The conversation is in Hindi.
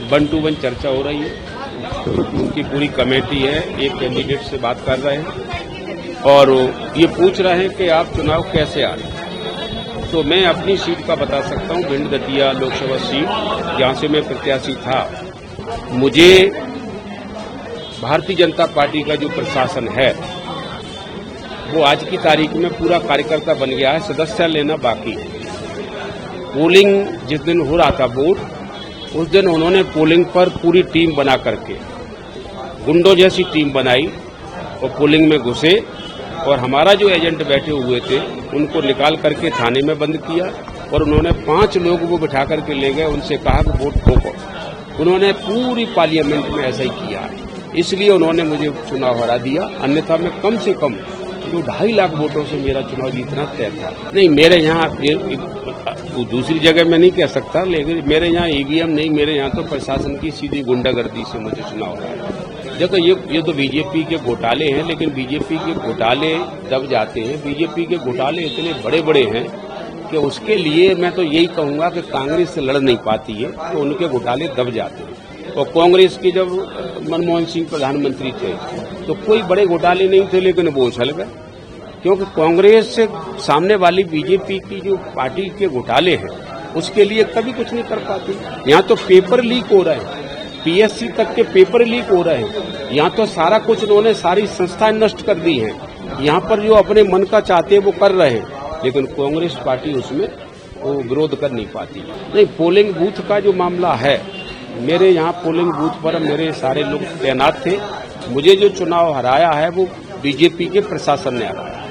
1 to 1 चर्चा हो रही है। उनकी पूरी कमेटी है, एक कैंडिडेट से बात कर रहे हैं और ये पूछ रहे हैं कि आप चुनाव कैसे आ रहे। तो मैं अपनी सीट का बता सकता हूं, भिंड दतिया लोकसभा सीट जहां से मैं प्रत्याशी था। मुझे भारतीय जनता पार्टी का जो प्रशासन है वो आज की तारीख में पूरा कार्यकर्ता बन गया है, सदस्य लेना बाकी है। पोलिंग जिस दिन हो रहा था वोट, उस दिन उन्होंने पोलिंग पर पूरी टीम बना करके गुंडों जैसी टीम बनाई और पोलिंग में घुसे और हमारा जो एजेंट बैठे हुए थे उनको निकाल करके थाने में बंद किया और उन्होंने 5 लोग वो बिठा करके ले गए, उनसे कहा कि वोट ठोको। उन्होंने पूरी पार्लियामेंट में ऐसा ही किया है, इसलिए उन्होंने मुझे चुनाव हरा दिया। अन्यथा मैं कम से कम जो 2.5 लाख वोटों से मेरा चुनाव जीतना तय था। नहीं, मेरे यहाँ दूसरी जगह मैं नहीं कह सकता, लेकिन मेरे यहाँ ईवीएम नहीं, मेरे यहाँ तो प्रशासन की सीधी गुंडागर्दी से मुझे चुनाव हराया। देखो ये तो बीजेपी के घोटाले हैं, लेकिन बीजेपी के घोटाले दब जाते हैं। बीजेपी के घोटाले इतने बड़े बड़े हैं कि उसके लिए मैं तो यही कहूंगा कि कांग्रेस से लड़ नहीं पाती है, तो उनके घोटाले दब जाते हैं। और कांग्रेस के जब मनमोहन सिंह प्रधानमंत्री थे तो कोई बड़े घोटाले नहीं थे, लेकिन वो उछल गए, क्योंकि कांग्रेस से सामने वाली बीजेपी की जो पार्टी के घोटाले हैं उसके लिए कभी कुछ नहीं कर पाती। यहाँ तो पेपर लीक हो रहे हैं, पीएससी तक के पेपर लीक हो रहे हैं। यहाँ तो सारा कुछ उन्होंने सारी संस्थाएं नष्ट कर दी हैं। यहाँ पर जो अपने मन का चाहते हैं वो कर रहे हैं, लेकिन कांग्रेस पार्टी उसमें वो विरोध कर नहीं पाती। नहीं, पोलिंग बूथ का जो मामला है, मेरे यहाँ पोलिंग बूथ पर मेरे सारे लोग तैनात थे। मुझे जो चुनाव हराया है वो बीजेपी के प्रशासन ने हराया।